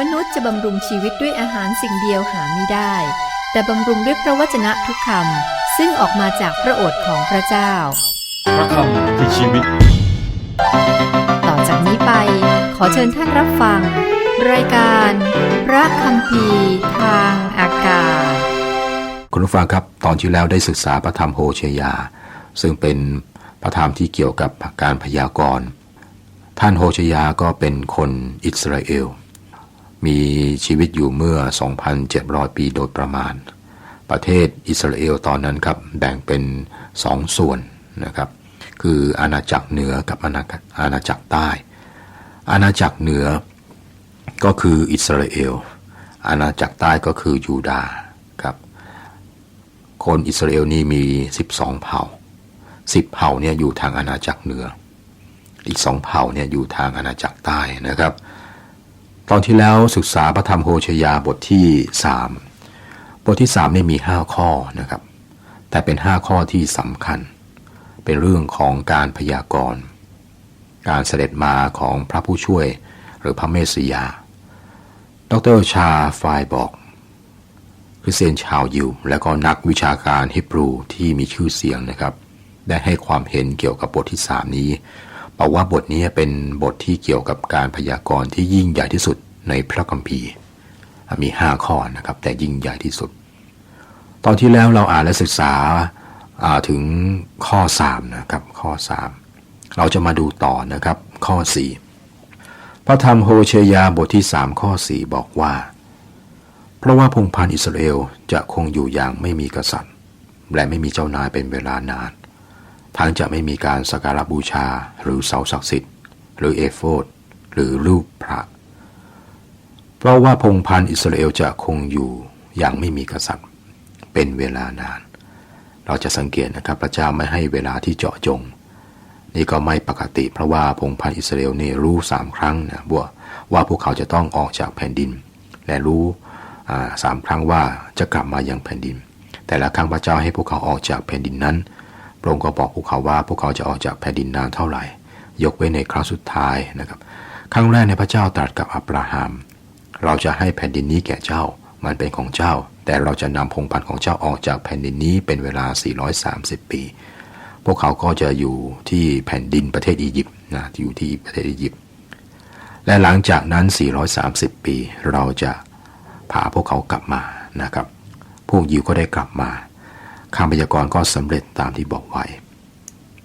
มนุษย์จะบำรุงชีวิตด้วยอาหารสิ่งเดียวหาไม่ได้ แต่บำรุงด้วยพระวจนะทุกคำซึ่งออกมาจากพระโอษฐ์ของพระเจ้าพระคำคือชีวิตต่อจากนี้ไปขอเชิญท่านรับฟังรายการพระคัมภีร์ทางอากาศคุณผู้ฟังครับตอนที่แล้วได้ศึกษาพระธรรมโฮเชยาซึ่งเป็นพระธรรมที่เกี่ยวกับการพยากรณ์ท่านโฮเชยาก็เป็นคนอิสราเอลมีชีวิตอยู่เมื่อ 2,700 ปีโดยประมาณประเทศอิสราเอลตอนนั้นครับแบ่งเป็น2ส่วนนะครับคืออาณาจักรเหนือกับอาณาจักรใต้อาณาจักรเหนือก็คืออิสราเอลอาณาจักรใต้ก็คือยูดาห์ครับคนอิสราเอลนี่มี12เผ่า10เผ่าเนี่ยอยู่ทางอาณาจักรเหนืออีก2เผ่าเนี่ยอยู่ทางอาณาจักรใต้นะครับตอนที่แล้วศึกษาพระธรรมโฮเชยาบทที่3บทที่3นี่มี5ข้อนะครับแต่เป็น5ข้อที่สำคัญเป็นเรื่องของการพยากรณ์การเสด็จมาของพระผู้ช่วยหรือพระเมสสิยาดร.ชาไฟบอกคริสเตียนชาวยิวและก็นักวิชาการฮีบรูที่มีชื่อเสียงนะครับได้ให้ความเห็นเกี่ยวกับบทที่3นี้บอกว่าบทนี้เป็นบทที่เกี่ยวกับการพยากรณ์ที่ยิ่งใหญ่ที่สุดในพระคัมภีร์มี5ข้อนะครับแต่ยิ่งใหญ่ที่สุดตอนที่แล้วเราอ่านและศึกษาถึงข้อ3นะครับข้อ3เราจะมาดูต่อนะครับข้อ4พระธรรมโฮเชยาบทที่3ข้อ4บอกว่าเพราะว่าพงศ์พันธุ์อิสราเอลจะคงอยู่อย่างไม่มีกษัตริย์และไม่มีเจ้านายเป็นเวลานานทั้งจะไม่มีการสักการะบูชาหรือเสาศักดิ์สิทธิ์หรือเอโฟดหรือรูปพระเพราะว่าพงศ์พันธุ์อิสราเอลจะคงอยู่อย่างไม่มีกษัตริย์เป็นเวลานานเราจะสังเกตนะครับพระเจ้าไม่ให้เวลาที่เจาะจงนี่ก็ไม่ปกติเพราะว่าพงศ์พันธุ์อิสราเอลนี่รู้3ครั้งนะว่าพวกเขาจะต้องออกจากแผ่นดินและรู้3ครั้งว่าจะกลับมายังแผ่นดินแต่ละครั้งพระเจ้าให้พวกเขาออกจากแผ่นดินนั้นพระองค์ก็บอกพวกเขาว่าพวกเขาจะออกจากแผ่นดินนานเท่าไหร่ยกเว้นในครั้งสุดท้ายนะครับครั้งแรกในพระเจ้าตรัสกับอับราฮัมเราจะให้แผ่นดินนี้แก่เจ้ามันเป็นของเจ้าแต่เราจะนำพงศ์พันธุ์ของเจ้าออกจากแผ่นดินนี้เป็นเวลา430ปีพวกเขาก็จะอยู่ที่แผ่นดินประเทศอียิปต์นะอยู่ที่ประเทศอียิปต์และหลังจากนั้น430ปีเราจะพาพวกเขากลับมานะครับพวกยิวก็ได้กลับมาคำพยากรณ์ก็สำเร็จตามที่บอกไว้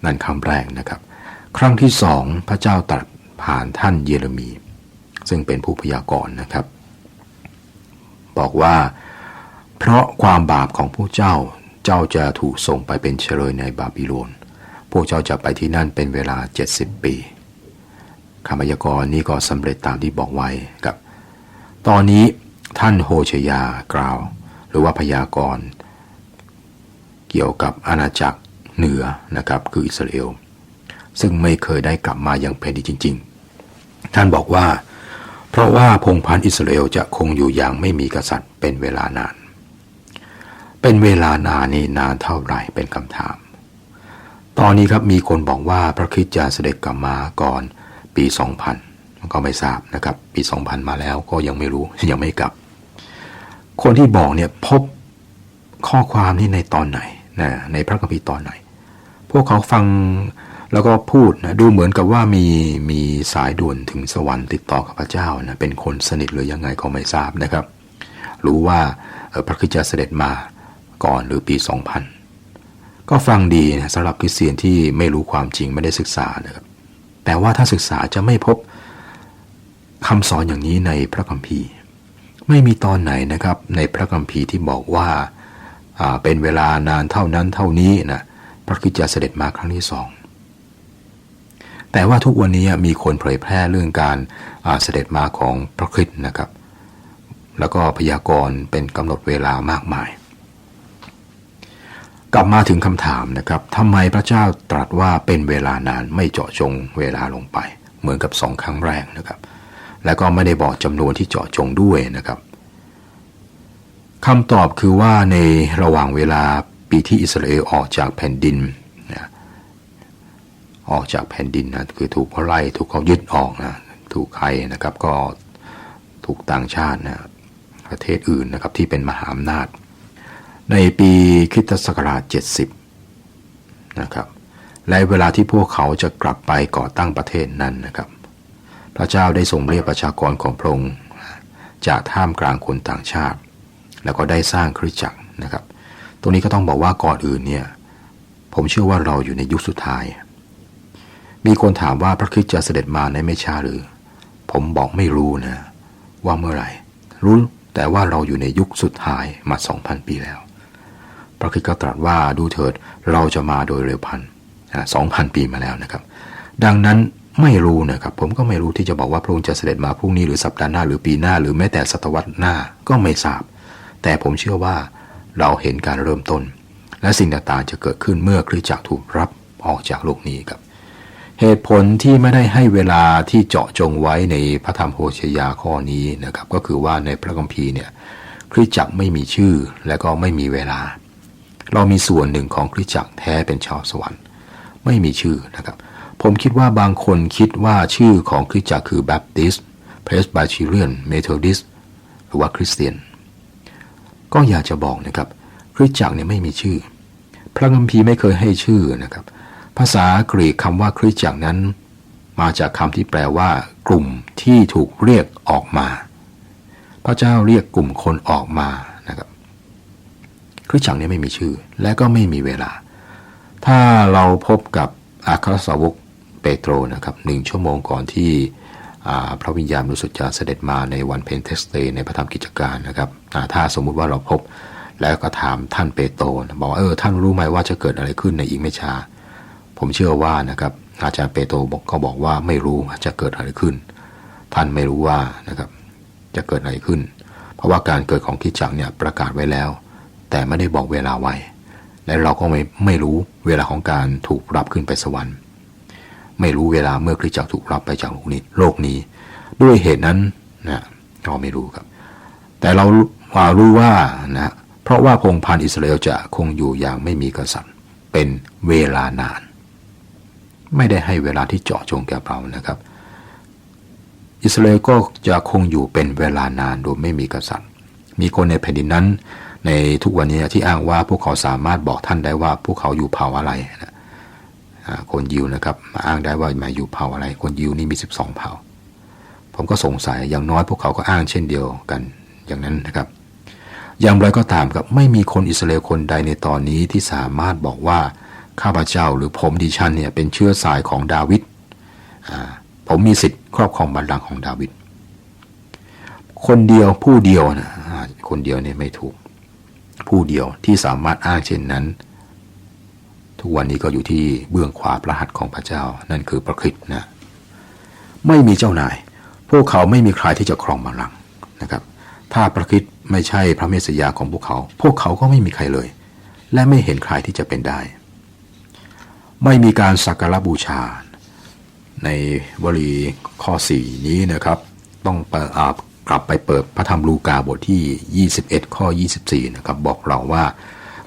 นั่นคำแรกนะครับครั้งที่2พระเจ้าตรัสผ่านท่านเยเรมีซึ่งเป็นผู้พยากรณ์นะครับบอกว่าเพราะความบาปของพวกเจ้าจะถูกส่งไปเป็นเฉลยในบาบิโลนพวกเจ้าจะไปที่นั่นเป็นเวลา70ปีคำพยากรณ์นี้ก็สำเร็จตามที่บอกไว้ครับตอนนี้ท่านโฮเชยากล่าวหรือว่าพยากรณ์เกี่ยวกับอาณาจักรเหนือนะครับคืออิสราเอลซึ่งไม่เคยได้กลับมายังแผ่นดินจริงๆท่านบอกว่าเพราะว่าพงศ์พันธุ์อิสราเอลจะคงอยู่อย่างไม่มีกษัตริย์เป็นเวลานานเป็นเวลานานนี่นานเท่าไหร่เป็นคำถามตอนนี้ครับมีคนบอกว่าพระคริสต์จะเสด็จกลับมาก่อนปี 2000 ก็ไม่ทราบนะครับปี 2000 มาแล้วก็ยังไม่รู้ยังไม่กลับคนที่บอกเนี่ยพบข้อความนี้ในตอนไหนนะในพระคัมภีร์ตอนไหนพวกเขาฟังแล้วก็พูดนะดูเหมือนกับว่ามีสายด่วนถึงสวรรค์ติดต่อกับพระเจ้านะเป็นคนสนิทหรือยังไงก็ไม่ทราบนะครับรู้ว่าพระคริสต์จะเสด็จมาก่อนหรือปี 2000 ก็ฟังดีนะสำหรับคริสเตียนที่ไม่รู้ความจริงไม่ได้ศึกษานะครับแต่ว่าถ้าศึกษาจะไม่พบคำสอนอย่างนี้ในพระคัมภีร์ไม่มีตอนไหนนะครับในพระคัมภีร์ที่บอกว่าเป็นเวลานานเท่านั้นเท่านี้นะพระคริสต์จะเสด็จมาครั้งที่2แต่ว่าทุกวันนี้มีคนเผยแพร่เรื่องการเสด็จมาของพระคริสต์นะครับแล้วก็พยากรณ์เป็นกำหนดเวลามากมายกลับมาถึงคำถามนะครับทำไมพระเจ้าตรัสว่าเป็นเวลานานไม่เจาะจงเวลาลงไปเหมือนกับ2ครั้งแรกนะครับและก็ไม่ได้บอกจำนวนที่เจาะจงด้วยนะครับคำตอบคือว่าในระหว่างเวลาปีที่อิสราเอลออกจากแผ่นดินนะออกจากแผ่นดินนะคือถูกเขาไล่ถูกเขายึดออกนะถูกใครนะครับก็ ถูกต่างชาตินะประเทศอื่นนะครับที่เป็นมหาอำนาจในปีคริสตศักราช70นะครับและเวลาที่พวกเขาจะกลับไปก่อตั้งประเทศนั้นนะครับพระเจ้าได้ทรงเรียกประชากรของพระองค์จากท่ามกลางคนต่างชาติแล้วก็ได้สร้างคริสตจักรนะครับตรงนี้ก็ต้องบอกว่าก่อนอื่นเนี่ยผมเชื่อว่าเราอยู่ในยุคสุดท้ายมีคนถามว่าพระคริสต์จะเสด็จมาในไม่ช้าหรือผมบอกไม่รู้นะว่าเมื่อไหร่รู้แต่ว่าเราอยู่ในยุคสุดท้ายมา 2,000 ปีแล้วพระคริสต์ก็ตรัสว่าดูเถิดเราจะมาโดยเร็วพลัน 2,000 ปีมาแล้วนะครับดังนั้นไม่รู้นะครับผมก็ไม่รู้ที่จะบอกว่าพระองค์จะเสด็จมาพรุ่งนี้หรือสัปดาห์หน้าหรือปีหน้าหรือแม้แต่ศตวรรษหน้าก็ไม่ทราบแต่ผมเชื่อว่าเราเห็นการเริ่มต้นและสิ่งต่างๆจะเกิดขึ้นเมื่อคริสตจักรถูกรับออกจากโลกนี้ครับเหตุผลที่ไม่ได้ให้เวลาที่เจาะจงไว้ในพระธรรมโฮเชยาข้อนี้นะครับก็คือว่าในพระคัมภีร์เนี่ยคริสตจักรไม่มีชื่อและก็ไม่มีเวลาเรามีส่วนหนึ่งของคริสตจักรแท้เป็นชาวสวรรค์ไม่มีชื่อนะครับผมคิดว่าบางคนคิดว่าชื่อของคริสตจักรคือ Baptist Presbyterian Methodist หรือว่าคริสเตียนก็อยากจะบอกนะครับคริสตจักรเนี่ยไม่มีชื่อพระคัมภีร์ไม่เคยให้ชื่อนะครับภาษากรีกคำว่าคริสตจักรนั้นมาจากคำที่แปลว่ากลุ่มที่ถูกเรียกออกมาพระเจ้าเรียกกลุ่มคนออกมานะครับคริสตจักรเนี่ยไม่มีชื่อและก็ไม่มีเวลาถ้าเราพบกับอัครสาวกเปโตรนะครับ1 ชั่วโมงก่อนที่พระวิญญาณบริสุทธิ์จะเสด็จมาในวันเพนเทคสเตย์ในพระธรรมกิจการนะครับถ้าสมมุติว่าเราพบแล้วก็ถามท่านเปโตรบอกท่านรู้ไหมว่าจะเกิดอะไรขึ้นในอีกไม่ช้าผมเชื่อว่านะครับอาจารย์เปโตรก็บอกว่าไม่รู้จะเกิดอะไรขึ้นท่านไม่รู้ว่านะครับจะเกิดอะไรขึ้นเพราะว่าการเกิดของคริสตจักรเนี่ยประกาศไว้แล้วแต่ไม่ได้บอกเวลาไว้และเราก็ไม่รู้เวลาของการถูกรับขึ้นไปสวรรค์ไม่รู้เวลาเมื่อคริสตจักรถูกรับไปจากโลกนี้ด้วยเหตุนั้นนะเราไม่รู้ครับแต่เรารู้ว่านะเพราะว่าพงศ์พันธุ์อิสราเอลจะคงอยู่อย่างไม่มีกษัตริย์เป็นเวลานานไม่ได้ให้เวลาที่เจาะจงแก่เรานะครับอิสราเอลก็จะคงอยู่เป็นเวลานานโดยไม่มีกษัตริย์มีคนในแผ่นดินนั้นในทุกวันนี้ที่อ้างว่าพวกเขาสามารถบอกท่านได้ว่าพวกเขาอยู่เผ่าอะไรนะคนยิวนะครับมาอ้างได้ว่ามาอยู่เผ่าอะไรคนยิวนี่มี12เผ่าผมก็สงสัยอย่างน้อยพวกเขาก็อ้างเช่นเดียวกันอย่างนั้นนะครับอย่างไรก็ตามครับไม่มีคนอิสราเอลคนใดในตอนนี้ที่สามารถบอกว่าข้าพเจ้าหรือผมดิฉันเนี่ยเป็นเชื้อสายของดาวิดผมมีสิทธิ์ครอบครองบัลลังก์ของดาวิดคนเดียวผู้เดียวนะคนเดียวเนี่ยไม่ถูกผู้เดียวที่สามารถอ้างเช่นนั้นทุกวันนี้ก็อยู่ที่เบื้องขวาพระหัตถ์ของพระเจ้านั่นคือพระคริสต์นะไม่มีเจ้านายพวกเขาไม่มีใครที่จะครองบัลลังก์นะครับถ้าพระคริสต์ไม่ใช่พระเมสสิยาของพวกเขาก็ไม่มีใครเลยและไม่เห็นใครที่จะเป็นได้ไม่มีการสักการะบูชาในวลีข้อ4นี้นะครับต้องกลับไปเปิดพระธรรมลูกาบทที่21ข้อ24นะครับบอกเราว่า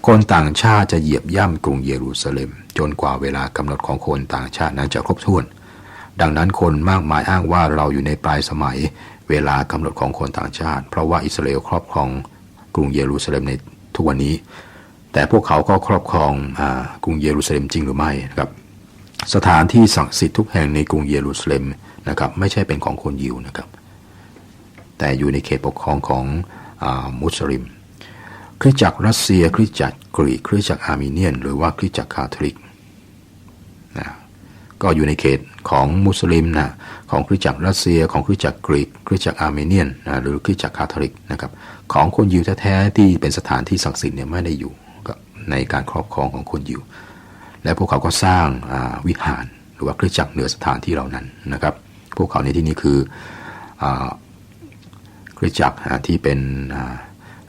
คนต่างชาติจะเหยียบย่ำกรุงเยรูซาเล็มจนกว่าเวลากำหนดของคนต่างชาตินั้นจะครบถ้วนดังนั้นคนมากมายอ้างว่าเราอยู่ในปลายสมัยเวลากำหนดของคนต่างชาติเพราะว่าอิสราเอลครอบครองกรุงเยรูซาเล็มในทุกวันนี้แต่พวกเขาก็ครอบครองกรุงเยรูซาเล็มจริงหรือไม่นะครับสถานที่ศักดิ์สิทธิ์ทุกแห่งในกรุงเยรูซาเล็มนะครับไม่ใช่เป็นของคนยิวนะครับแต่อยู่ในเขตปกครองของมุสลิมคริสตจักรรัสเซียคริสตจักรกรีกคริสตจักรอาร์เมเนียนหรือว่าคริสตจักรคาทอลิกนะก็อยู่ในเขตของมุสลิมนะของคริสตจักรรัสเซียของคริสตจักรกรีกคริสตจักรอาร์เมเนียนนะหรือคริสตจักรคาทอลิกนะครับของคนยิวแท้ๆที่เป็นสถานที่ศักดิ์สิทธิ์เนี่ยไม่ได้อยู่ในการครอบครองของคนยิวและพวกเขาก็สร้างวิหารหรือว่าคริสตจักรเหนือสถานที่เหล่านั้นนะครับพวกเขาในที่นี้คือคริสตจักรที่เป็น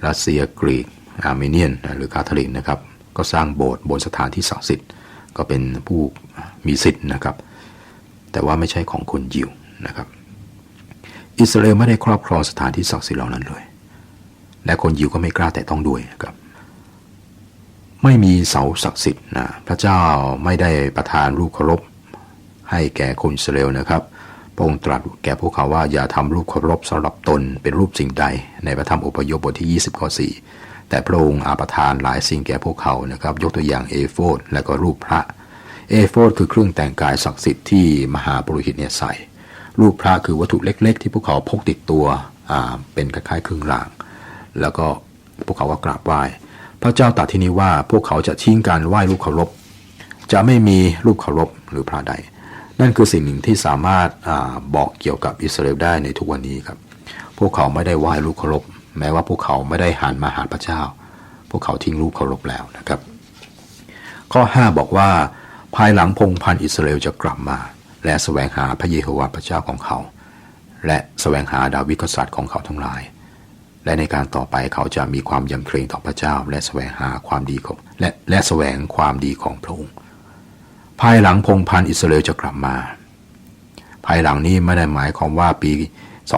รัสเซียกรีกอาร์เมเนียนหรือคาทอลิกนะครับก็สร้างโบสถ์บนสถานที่ศักดิ์สิทธิ์ก็เป็นผู้มีสิทธิ์นะครับแต่ว่าไม่ใช่ของคนยิวนะครับอิสราเอลไม่ได้ครอบครองสถานที่ศักดิ์สิทธิ์เหล่านั้นเลยและคนยิวก็ไม่กล้าแตะต้องด้วยนะครับไม่มีเสาศักดิ์สิทธิ์นะพระเจ้าไม่ได้ประทานรูปเคารพให้แก่คนอิสราเอลนะครับ พระองค์ตรัสแก่พวกเขาว่าอย่าทำรูปเคารพสำหรับตนเป็นรูปสิ่งใดในพระธรรมอพยพบทที่20ข้อ4แต่พระองค์อาประทานหลายสิ่งแก่พวกเขานะครับยกตัวอย่างเอโฟดและก็รูปพระเอโฟดคือเครื่องแต่งกายศักดิ์สิทธิ์ที่มหาปุโรหิตเนี่ยใส่รูปพระคือวัตถุเล็กๆที่พวกเขาพกติดตัวเป็นคล้ายๆเครื่องรางแล้วก็พวกเขาก็กราบไหว้พระเจ้าตรัสที่นี้ว่าพวกเขาจะทิ้งการไหว้รูปเคารพจะไม่มีรูปเคารพหรือพระใดนั่นคือสิ่งหนึ่งที่สามารถบอกเกี่ยวกับอิสราเอลได้ในทุกวันนี้ครับพวกเขาไม่ได้ไหว้รูปเคารพแม้ว่าพวกเขาไม่ได้หันมาหาพระเจ้าพวกเขาทิ้งรูปเคารพแล้วนะครับข้อ5บอกว่าภายหลังพงศ์พันธุ์อิสราเอลจะกลับมาและแสวงหาพระเยโฮวาห์พระเจ้าของเขาและแสวงหาดาวิดกษัตริย์ของเขาทั้งหลายและในการต่อไปเขาจะมีความยำเกรงต่อพระเจ้าและแสวงหาความดีของและแสวงความดีของพระองค์ภายหลังพงศ์พันธุ์อิสราเอลจะกลับมาภายหลังนี้ไม่ได้หมายความว่าปี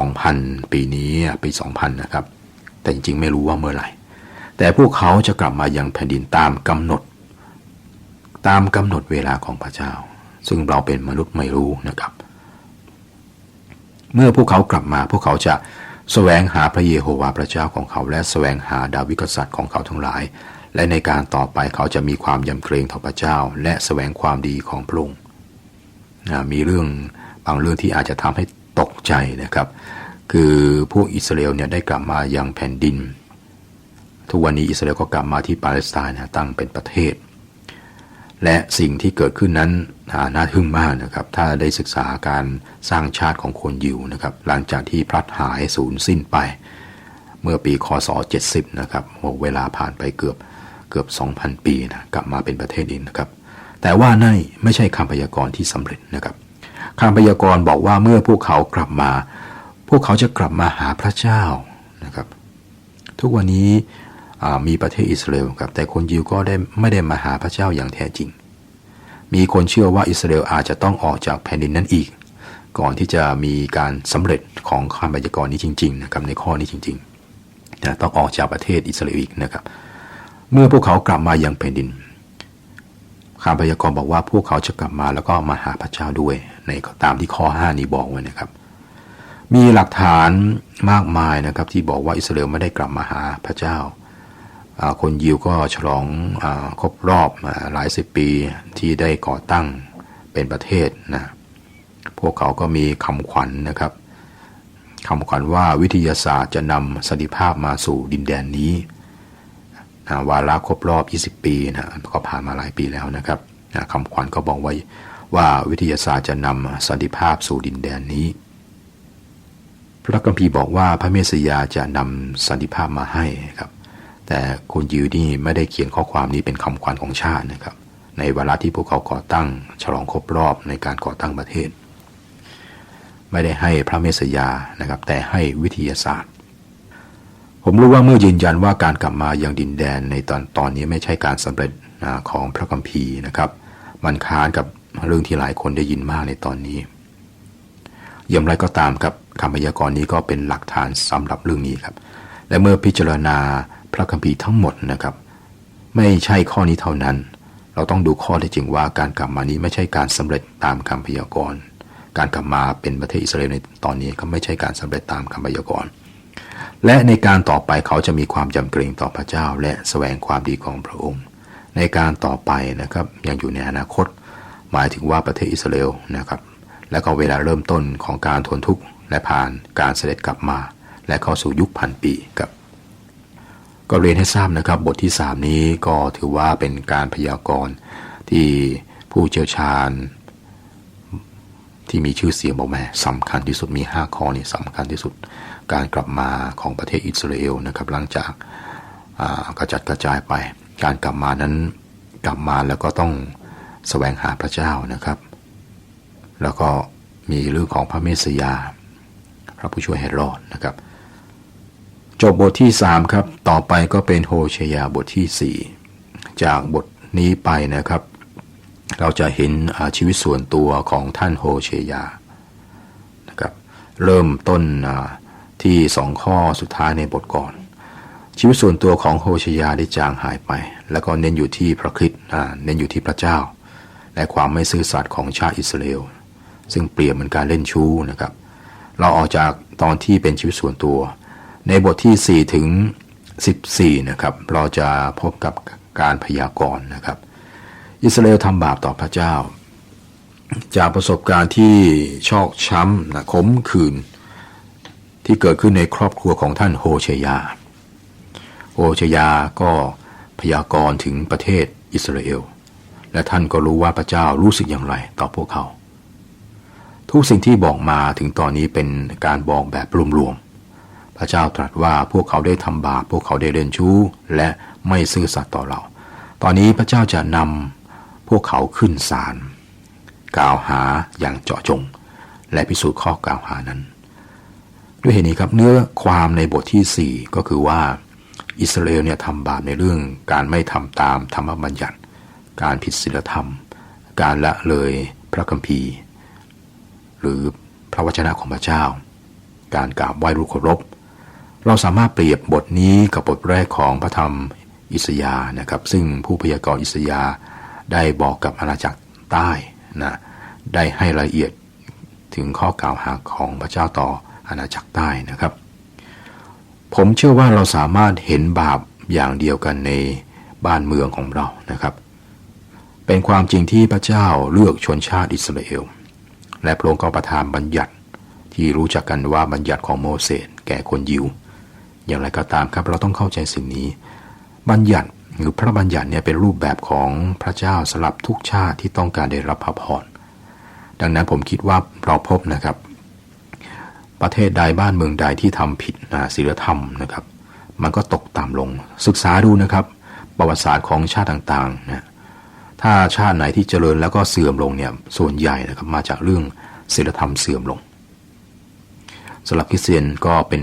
2000ปีนี้ปี2000นะครับแต่จริงๆไม่รู้ว่าเมื่อไหร่แต่พวกเขาจะกลับมายังแผ่นดินตามกำหนดเวลาของพระเจ้าซึ่งเราเป็นมนุษย์ไม่รู้นะครับเมื่อพวกเขากลับมาพวกเขาจะแสวงหาพระเยโฮวาห์พระเจ้าของเขาและแสวงหาดาวิดกษัตริย์ของเขาทั้งหลายและในการต่อไปเขาจะมีความยำเกรงต่อพระเจ้าและแสวงความดีของพระองค์มีเรื่องบางเรื่องที่อาจจะทำให้ตกใจนะครับคือพวกอิสราเอลเนี่ยได้กลับมายังแผ่นดินทุกวันนี้อิสราเอลก็กลับมาที่ปาเลสไตน์ตั้งเป็นประเทศและสิ่งที่เกิดขึ้นนั้นน่าทึ่งมากนะครับถ้าได้ศึกษาการสร้างชาติของคนยิวนะครับหลังจากที่พลัดหายสูญสิ้นไปเมื่อปีคศ70นะครับเวลาผ่านไปเกือบ 2,000 ปีนะกลับมาเป็นประเทศอีกนะครับแต่ว่านั่นไม่ใช่คำพยากรณ์ที่สำเร็จนะครับคำพยากรณ์บอกว่าเมื่อพวกเขากลับมาพวกเขาจะกลับมาหาพระเจ้านะครับทุกวันนี้มีประเทศอิสราเอลครับแต่คนยิวก็ไม่ได้มาหาพระเจ้าอย่างแท้จริงมีคนเชื่อว่าอิสราเอลอาจจะต้องออกจากแผ่นดินนั้นอีกก่อนที่จะมีการสำเร็จของคำพยากรณ์นี้จริงๆนะครับในข้อนี้จริงๆต้องออกจากประเทศอิสราเอลอีกนะครับเมื่อพวกเขากลับมายังแผ่นดินคำพยากรณ์บอกว่าพวกเขาจะกลับมาแล้วก็มาหาพระเจ้าด้วยในตามที่ข้อ5นี้บอกไว้นะครับมีหลักฐานมากมายนะครับที่บอกว่าอิสราเอลไม่ได้กลับมาหาพระเจ้าคนยิวก็ฉลองครบรอบหลายสิบปีที่ได้ก่อตั้งเป็นประเทศนะพวกเขาก็มีคำขวัญนะครับคำขวัญว่าวิทยาศาสตร์จะนำสันติภาพมาสู่ดินแดนนี้วาระครบรอบ20ปีนะก็ผ่านมาหลายปีแล้วนะครับคำขวัญก็บอกไว้ว่าวิทยาศาสตร์จะนำสันติภาพสู่ดินแดนนี้พระคัมภีร์บอกว่าพระเมสสิยาจะนำสันติภาพมาให้ครับแต่คนยิวนี่ไม่ได้เขียนข้อความนี้เป็นคำขวัญของชาตินะครับในวาระที่พวกเขาก่อตั้งฉลองครบรอบในการก่อตั้งประเทศไม่ได้ให้พระเมสสิยานะครับแต่ให้วิทยาศาสตร์ผมรู้ว่าเมื่อยืนยันว่าการกลับมายังดินแดนในตอนนี้ไม่ใช่การสำเร็จของพระคัมภีร์นะครับมันค้านกับเรื่องที่หลายคนได้ยินมากในตอนนี้อย่างไรก็ตามครับคำพยากรณ์นี้ก็เป็นหลักฐานสำหรับเรื่องนี้ครับและเมื่อพิจารณาพระคัมภีร์ทั้งหมดนะครับไม่ใช่ข้อนี้เท่านั้นเราต้องดูข้อที่จริงว่าการกลับมานี้ไม่ใช่การสำเร็จตามคำพยากรณ์การกลับมาเป็นประเทศอิสราเอลในตอนนี้ก็ไม่ใช่การสำเร็จตามคำพยากรณ์และในการต่อไปเขาจะมีความยำเกรงต่อพระเจ้าและแสวงความดีของพระองค์ในการต่อไปนะครับยังอยู่ในอนาคตหมายถึงว่าประเทศอิสราเอลนะครับและก็เวลาเริ่มต้นของการทนทุกข์และผ่านการเสด็จกลับมาและเข้าสู่ยุคพันปีครับก็เรียนให้ทราบนะครับบทที่3นี้ก็ถือว่าเป็นการพยากรณ์ที่ผู้เชี่ยวชาญที่มีชื่อเสียงบอกแม่สำคัญที่สุดมี5ข้อนี่สำคัญที่สุดการกลับมาของประเทศอิสราเอลนะครับหลังจากกระจัดกระจายไปการกลับมานั้นกลับมาแล้วก็ต้องแสวงหาพระเจ้านะครับแล้วก็มีเรื่องของพระเมสสิยาพระผู้ช่วยให้รอดนะครับจบบทที่3ครับต่อไปก็เป็นโฮเชยาบทที่4จากบทนี้ไปนะครับเราจะเห็นชีวิตส่วนตัวของท่านโฮเชยานะครับเริ่มต้นที่2ข้อสุดท้ายในบทก่อนชีวิตส่วนตัวของโฮเชยาได้จางหายไปแล้วก็เน้นอยู่ที่พระคริสต์เน้นอยู่ที่พระเจ้าและความไม่ซื่อสัตย์ของชาติอิสราเอล ซึ่งเปรียบเหมือนการเล่นชู้นะครับเราออกจากตอนที่เป็นชีวิตส่วนตัวในบทที่4ถึง14นะครับเราจะพบกับการพยากรณ์นะครับอิสราเอลทำบาปต่อพระเจ้าจากประสบการณ์ที่ชอกช้ำนะขมขื่นที่เกิดขึ้นในครอบครัวของท่านโฮเชยาก็พยากรณ์ถึงประเทศอิสราเอลและท่านก็รู้ว่าพระเจ้ารู้สึกอย่างไรต่อพวกเขาทุกสิ่งที่บอกมาถึงตอนนี้เป็นการบอกแบบรวมๆพระเจ้าตรัสว่าพวกเขาได้ทำบาปพวกเขาได้เล่นชู้และไม่ซื่อสัตย์ต่อเราตอนนี้พระเจ้าจะนำพวกเขาขึ้นศาลกล่าวหาอย่างเจาะจงและพิสูจน์ข้อกล่าวหานั้นด้วยเหตุนี้ครับเนื้อความในบทที่4ก็คือว่าอิสราเอลเนี่ยทำบาปในเรื่องการไม่ทำตามธรรมบัญญัติการผิดศีลธรรมการละเลยพระคัมภีร์หรือพระวจนะของพระเจ้าการกราบไหว้รูปเคารพเราสามารถเปรียบบทนี้กับบทแรกของพระธรรมอิสยาห์นะครับซึ่งผู้พยากรณ์อิสยาห์ได้บอกกับอาณาจักรใต้นะได้ให้รายละเอียดถึงข้อกล่าวหาของพระเจ้าต่ออาณาจักรใต้นะครับผมเชื่อว่าเราสามารถเห็นบาปอย่างเดียวกันในบ้านเมืองของเรานะครับเป็นความจริงที่พระเจ้าเลือกชนชาติอิสราเอลและพระองค์ก็ประทานบัญญัติที่รู้จักกันว่าบัญญัติของโมเสสแก่คนยิวอย่างไรก็ตามครับเราต้องเข้าใจสิ่งนี้บัญญัติหรือพระบัญญัติเนี่ยเป็นรูปแบบของพระเจ้าสำหรับทุกชาติที่ต้องการได้รับพระพรดังนั้นผมคิดว่าเราพบนะครับประเทศใดบ้านเมืองใดที่ทำผิดศีลธรรมนะครับมันก็ตกต่ำลงศึกษาดูนะครับประวัติศาสตร์ของชาติต่างๆนะถ้าชาติไหนที่เจริญแล้วก็เสื่อมลงเนี่ยส่วนใหญ่นะครับมาจากเรื่องศีลธรรมเสื่อมลงสำหรับคริสเตียนก็เป็น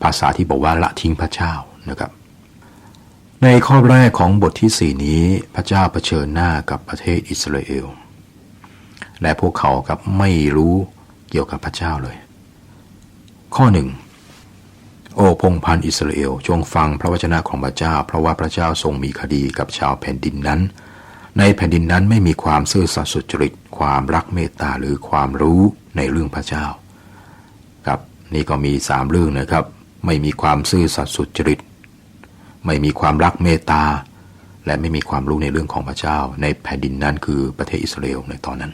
ภาษาที่บอกว่าละทิ้งพระเจ้านะครับในข้อแรกของบทที่4นี้พระเจ้าเผชิญหน้ากับประเทศอิสราเอลและพวกเขาครับไม่รู้เกี่ยวกับพระเจ้าเลยข้อ1โอ้พงศ์พันธุ์อิสราเอลจงฟังพระวจนะของพระเจ้าเพราะว่าพระเจ้าทรงมีคดีกับชาวแผ่นดินนั้นในแผ่นดินนั้นไม่มีความซื่อสัตย์สุจริตความรักเมตตาหรือความรู้ในเรื่องพระเจ้าครับนี่ก็มี3เรื่องนะครับไม่มีความซื่อสัตย์สุจริตไม่มีความรักเมตตาและไม่มีความรู้ในเรื่องของพระเจ้าในแผ่นดินนั้นคือประเทศอิสราเอลในตอนนั้น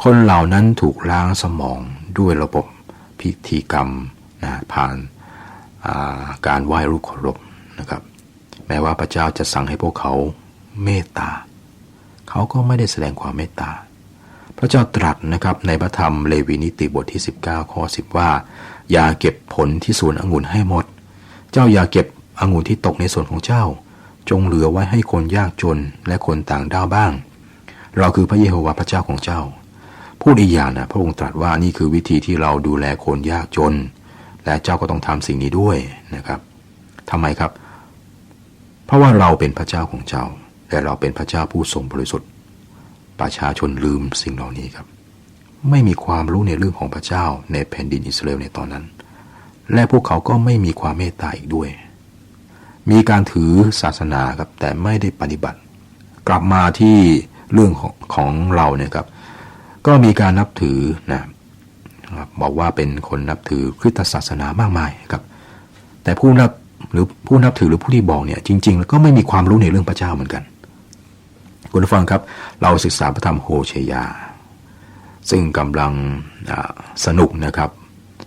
คนเหล่านั้นถูกล้างสมองด้วยระบบพิธีกรรมผ่านการไหว้รูปเคารพนะครับแม้ว่าพระเจ้าจะสั่งให้พวกเขาเมตตาเขาก็ไม่ได้แสดงความเมตตาพระเจ้าตรัสนะครับในพระธรรมเลวีนิติบทที่19ข้อ10ว่าอย่าเก็บผลที่สวนองุ่นให้หมดเจ้าอย่าเก็บองุ่นที่ตกในสวนของเจ้าจงเหลือไว้ให้คนยากจนและคนต่างด้าวบ้างเราคือพระเยโฮวาห์พระเจ้าของเจ้าพูดอีกอย่างนะพระองค์ตรัสว่านี่คือวิธีที่เราดูแลคนยากจนและเจ้าก็ต้องทำสิ่งนี้ด้วยนะครับทำไมครับเพราะว่าเราเป็นพระเจ้าของเจ้าและเราเป็นพระเจ้าผู้ทรงบริสุทธิ์ประชาชนลืมสิ่งเหล่านี้ครับไม่มีความรู้ในเรื่องของพระเจ้าในแผ่นดินอิสราเอลในตอนนั้นและพวกเขาก็ไม่มีความเมตตาอีกด้วยมีการถือศาสนาครับแต่ไม่ได้ปฏิบัติกลับมาที่เรื่องของเราเนี่ยครับก็มีการนับถือนะบอกว่าเป็นคนนับถือคริสตศาสนามากมายครับแต่ผู้นับถือหรือผู้ที่บอกเนี่ยจริงๆแล้วก็ไม่มีความรู้ในเรื่องพระเจ้าเหมือนกันคุณผู้ฟังครับเราศึกษาพระธรรมโฮเชยาซึ่งกำลังสนุกนะครับ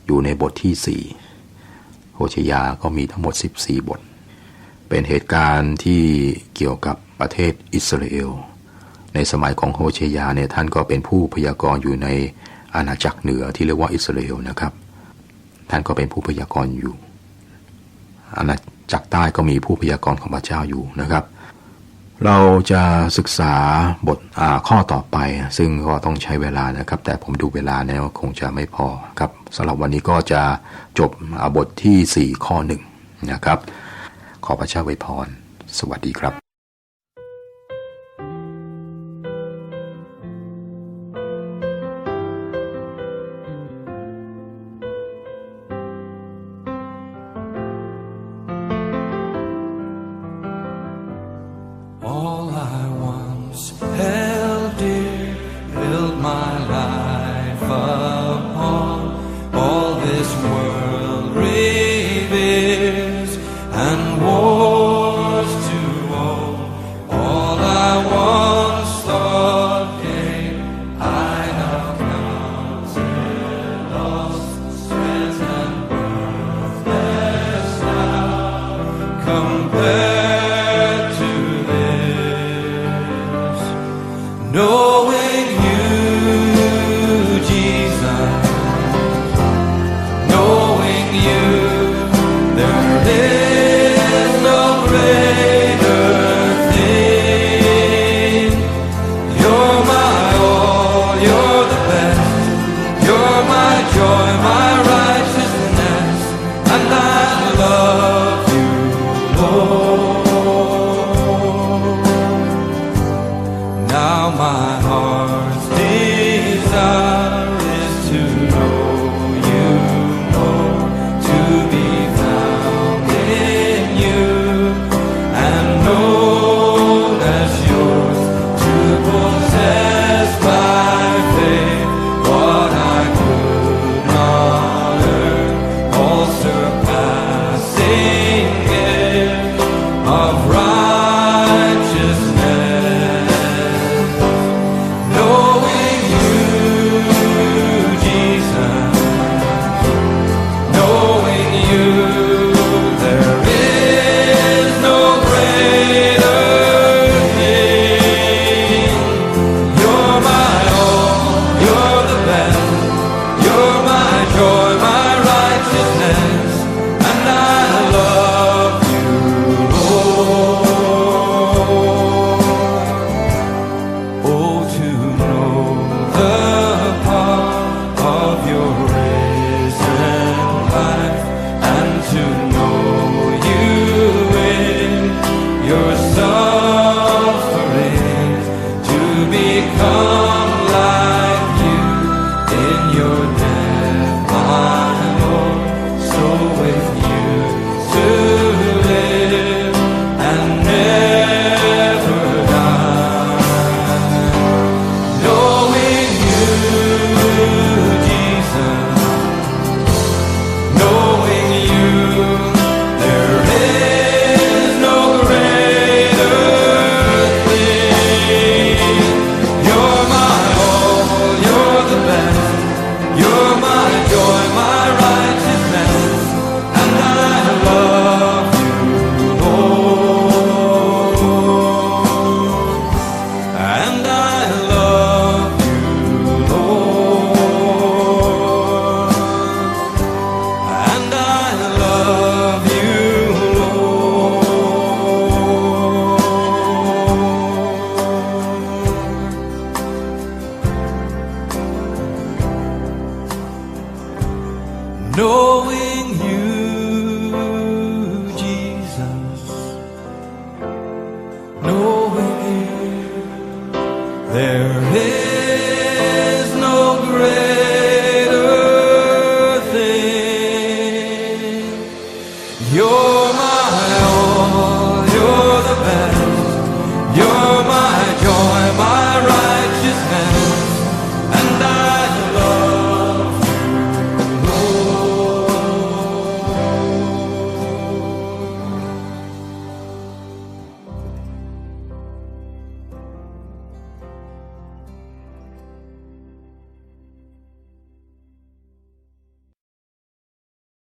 อยู่ในบทที่4โฮเชยาก็มีทั้งหมด14บทเป็นเหตุการณ์ที่เกี่ยวกับประเทศอิสราเอลในสมัยของโฮเชยาเนี่ยท่านก็เป็นผู้พยากรณ์อยู่ในอาณาจักรเหนือที่เรียกว่าอิสราเอลนะครับท่านก็เป็นผู้พยากรณ์อยู่อาณาจักรใต้ก็มีผู้พยากรณ์ของพระเจ้าอยู่นะครับเราจะศึกษาบทข้อต่อไปซึ่งก็ต้องใช้เวลานะครับแต่ผมดูเวลาแล้วคงจะไม่พอครับสำหรับวันนี้ก็จะจบบทที่4ข้อ1นะครับขอพระเจ้าอวยพรสวัสดีครับ All I once held dear filled my joy, my righteousness, and I love you, Lord. Now my heart's desire is to know you more, to be found in you, and known as yours, to possess by faith what I could not earn, all surpassing gift of righteousness. Knowing you, Jesus, knowing you, there is no greater thing. You're my all, you're the best, you're my joy, my righteousness, and I love you, Lord. Oh, to know the power of your risen life, and to know you in your suffering, to become like you in your death, my Lord, so with you to live and never die. Knowing you, Jesus, knowing you, there is no greater thing. You're my all, you're the best, you're my joy, my righteousness, and I love you, Lord. And I love you, Lord. And I love you, Lord. Knowing